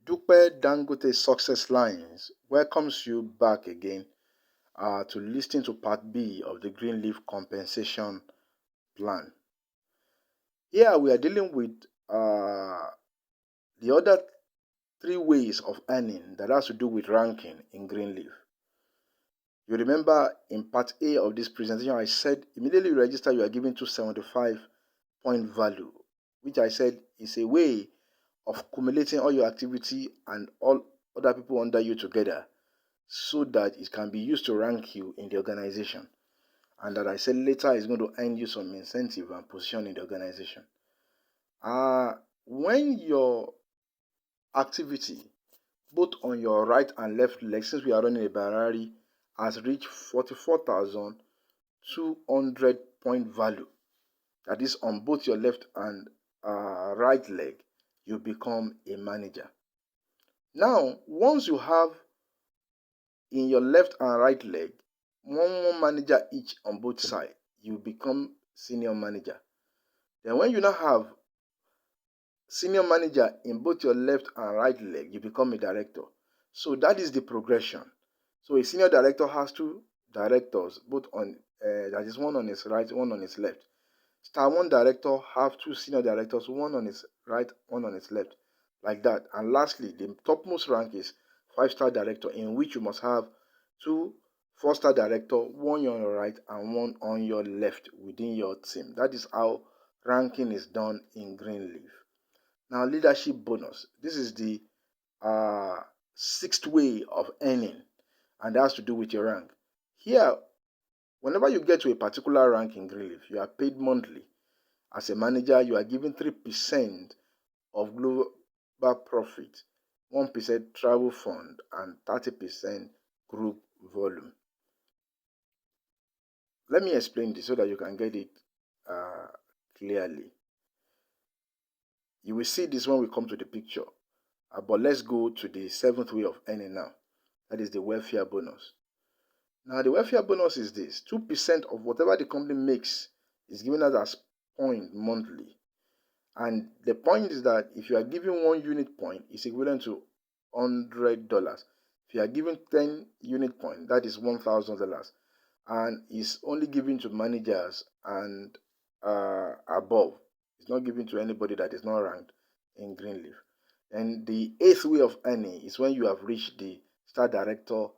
Dupe Dangote Success Lines welcomes you back again to listen to part B of the Greenleaf Compensation Plan. Here we are dealing with the other three ways of earning that has to do with ranking in Greenleaf. You remember in part A of this presentation, I said immediately you register, you are given 275 point value, which I said is a way of accumulating all your activity and all other people under you together so that it can be used to rank you in the organization. And that I said later is going to earn you some incentive and position in the organization. When your activity, both on your right and left leg, since we are running a binary, has reached 44,200 point value, that is on both your left and right leg, you become a manager. Now, once you have in your left and right leg one manager each on both sides, you become senior manager. Then when you now have senior manager in both your left and right leg, you become a director. So that is the progression. So a senior director has two directors, both on that is one on his right, one on his left. Star one director have two senior directors, one on his right, one on his left, like that. And lastly, the topmost rank is 5-star director, in which you must have two 4-star director, one on your right and one on your left within your team. That is how ranking is done in Greenleaf. Now, leadership bonus. This is the sixth way of earning, and that has to do with your rank. Here, whenever you get to a particular rank in Greenleaf, you are paid monthly. As a manager, you are given 3% of global profit, 1% travel fund, and 30% group volume. Let me explain this so that you can get it clearly. You will see this when we come to the picture. But let's go to the seventh way of earning now. That is the welfare bonus. Now, the welfare bonus is this. 2% of whatever the company makes is given us as point monthly. And the point is that if you are given 1 unit point, it's equivalent to $100. If you are given 10 unit point, that is $1,000. And it's only given to managers and above. It's not given to anybody that is not ranked in Greenleaf. And the eighth way of earning is when you have reached the star director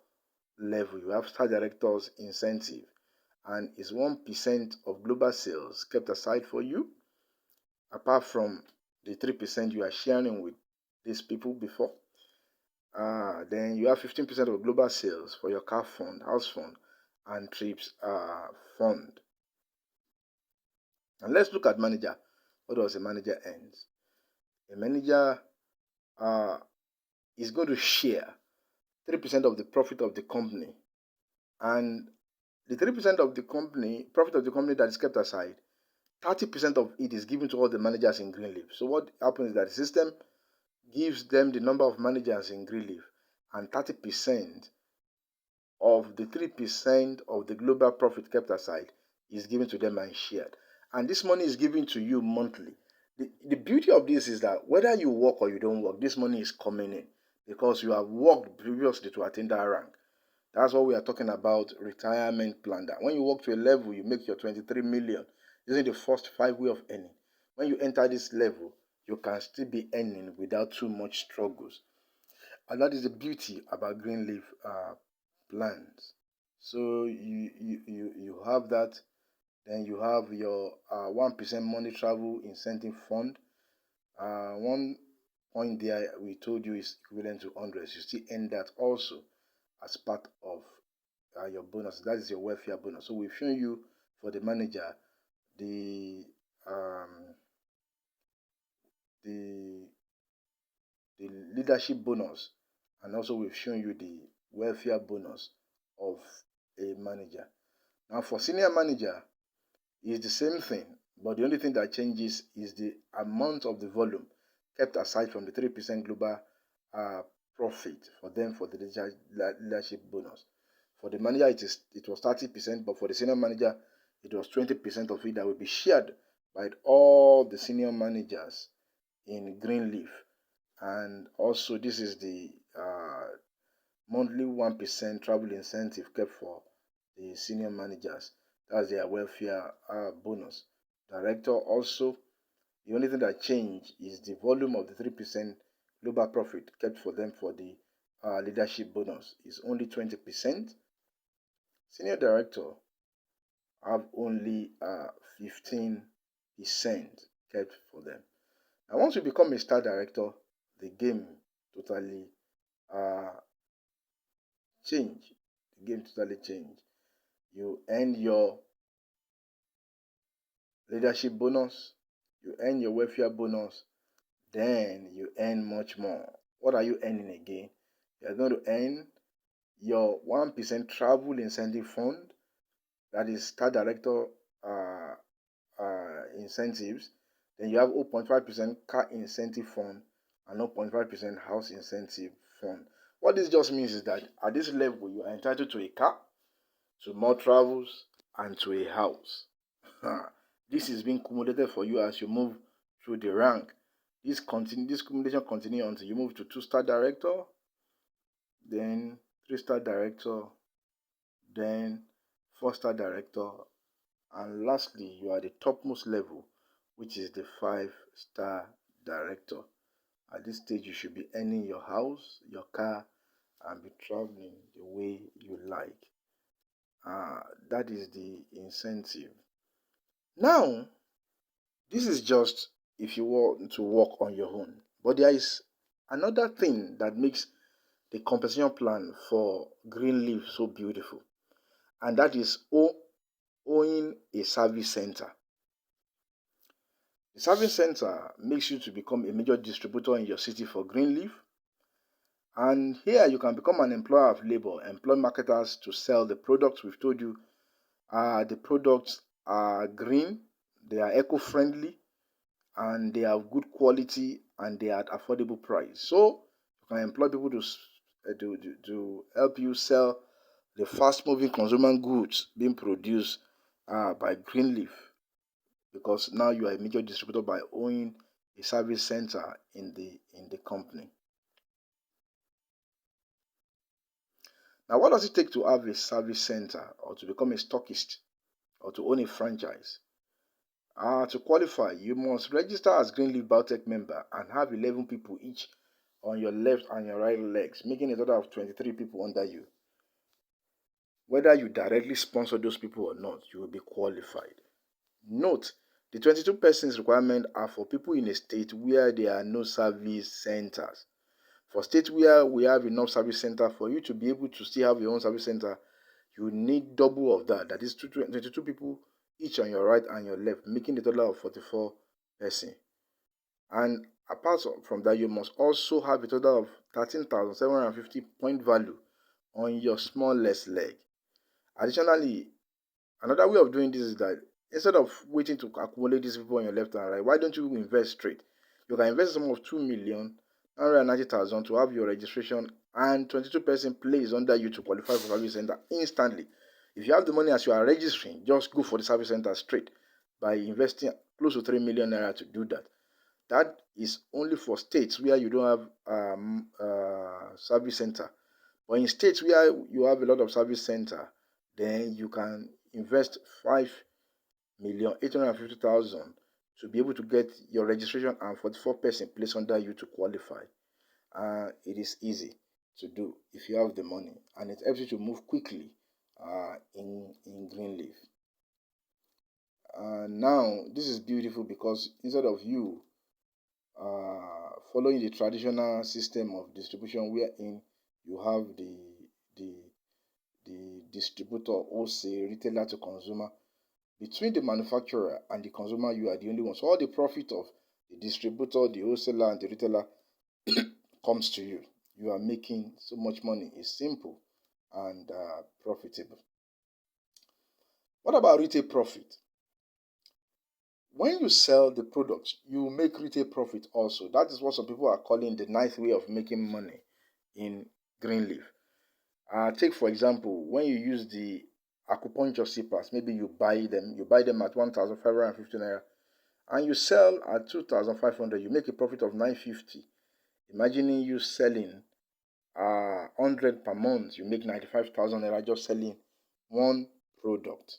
level. You have star director's incentive, and it's 1% of global sales kept aside for you, apart from the 3% you are sharing with these people before. Then you have 15% of global sales for your car fund, house fund, and trips fund. And let's look at manager. What does a manager earn? A manager is going to share 3% of the profit of the company, and the 3% of the company profit of the company that is kept aside, 30% of it is given to all the managers in Greenleaf. So what happens is that the system gives them the number of managers in Greenleaf, and 30% of the 3% of the global profit kept aside is given to them and shared. And this money is given to you monthly. The beauty of this is that whether you work or you don't work, this money is coming in because you have worked previously to attain that rank. That's what we are talking about, retirement plan. That when you work to a level, you make your 23 million. This is the first 5 way of earning. When you enter this level, you can still be earning without too much struggles. And that is the beauty about Greenleaf plans. So you have that. Then you have your 1% money travel incentive fund. One point there we told you is equivalent to 100. You still earn that also as part of your bonus. That is your welfare bonus. So we've shown you for the manager the leadership bonus, and also we've shown you the welfare bonus of a manager. Now for senior manager, it's the same thing, but the only thing that changes is the amount of the volume kept aside from the 3% global profit for them for the leadership bonus. For the manager, it was 30%, but for the senior manager, it was 20% of it that will be shared by all the senior managers in Greenleaf. And also, this is the monthly 1% travel incentive kept for the senior managers. That's their welfare bonus. Director also, the only thing that changed is the volume of the 3% global profit kept for them for the leadership bonus is only 20%. Senior director have only 15% kept for them. Now, once you become a star director, the game totally uh, change. The game totally change. You earn your leadership bonus, you earn your welfare bonus, then you earn much more. What are you earning again? You're going to earn your 1% travel incentive fund, that is star director uh, incentives. Then you have 0.5% car incentive fund and 0.5% house incentive fund. What this just means is that at this level, you are entitled to a car, to more travels, and to a house. This is being cumulated for you as you move through the rank. This cumulation continue until you move to 2-star director, then 3-star director, then 4-star director, and lastly, you are the topmost level, which is the 5-star director. At this stage, you should be earning your house, your car, and be traveling the way you like. That is the incentive. Now, this is just if you want to work on your own. But there is another thing that makes the compensation plan for Greenleaf so beautiful, and that is owning a service center. The service center makes you to become a major distributor in your city for Greenleaf. And here you can become an employer of labor, employ marketers to sell the products. We've told you the products are green, they are eco-friendly, and they have good quality, and they are at affordable price. So you can employ people to help you sell the fast-moving consumer goods being produced by Greenleaf, because now you are a major distributor by owning a service center in the company. Now, what does it take to have a service center, or to become a stockist, or to own a franchise? To qualify, you must register as Greenleaf Biotech member and have 11 people each on your left and your right legs, making a total of 23 people under you. Whether you directly sponsor those people or not, you will be qualified. Note, the 22 persons requirement are for people in a state where there are no service centers. For states where we have enough service center, for you to be able to still have your own service center, you need double of that. That is 22 people each on your right and your left, making the total of 44 persons. And apart from that, you must also have a total of 13,750 point value on your smallest leg. Additionally, another way of doing this is that instead of waiting to accumulate these people on your left and right, why don't you invest straight? You can invest a sum of 2,990,000 to have your registration and 22 person place under you to qualify for service center instantly. If you have the money as you are registering, just go for the service center straight by investing close to 3 million naira to do that. That is only for states where you don't have service center. But in states where you have a lot of service center, then you can invest 5,850,000 to be able to get your registration and 44 person place under you to qualify. It is easy to do if you have the money, and it helps you to move quickly in Greenleaf. Now, this is beautiful because instead of you following the traditional system of distribution, wherein you have the distributor, wholesale, retailer to consumer, between the manufacturer and the consumer, you are the only one. So all the profit of the distributor, the wholesaler, and the retailer comes to you. You are making so much money. It's simple and profitable. What about retail profit? When you sell the product, you make retail profit also. That is what some people are calling the ninth way of making money in Greenleaf. Take for example, when you use the acupuncture slippers, maybe you buy them at 1,550 naira, and you sell at 2,500, you make a profit of 950. Imagining you selling 100 per month, you make 95,000 naira just selling one product.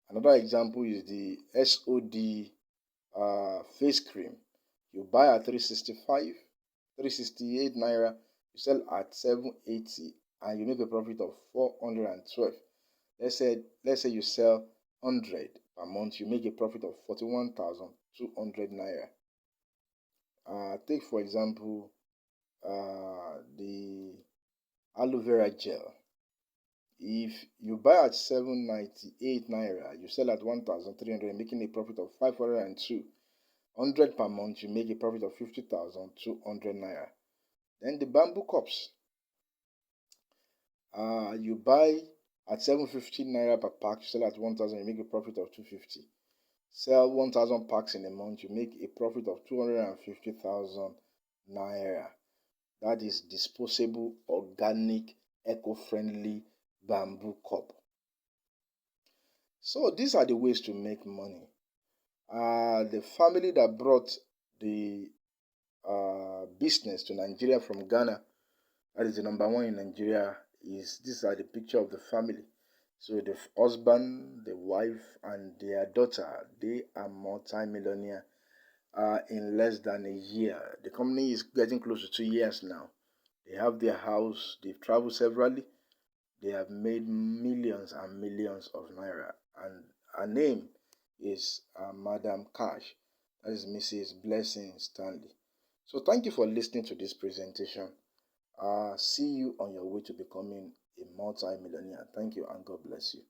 Another example is the SOD face cream. You buy at 365, 368 naira, you sell at 780, and you make a profit of 412. Let's say you sell 100 per month, you make a profit of 41,200 naira. Take for example the aloe vera gel. If you buy at 798 naira, you sell at 1,300, making a profit of 502. 100 per month, you make a profit of 50,200 naira. Then the bamboo cups. You buy at 750 naira per pack, you sell at 1,000, you make a profit of 250. Sell 1,000 packs in a month, you make a profit of 250,000 naira. That is disposable, organic, eco-friendly bamboo cup. So these are the ways to make money. The family that brought the business to Nigeria from Ghana, that is the number one in Nigeria, these are the picture of the family. So the husband, the wife, and their daughter, they are multi-millionaire in less than a year. The company is getting close to 2 years now. They have their house, they've traveled severally, they have made millions and millions of naira. And her name is Madam Cash. That is Mrs. Blessing Stanley. So thank you for listening to this presentation. See you on your way to becoming a multi-millionaire. Thank you and God bless you.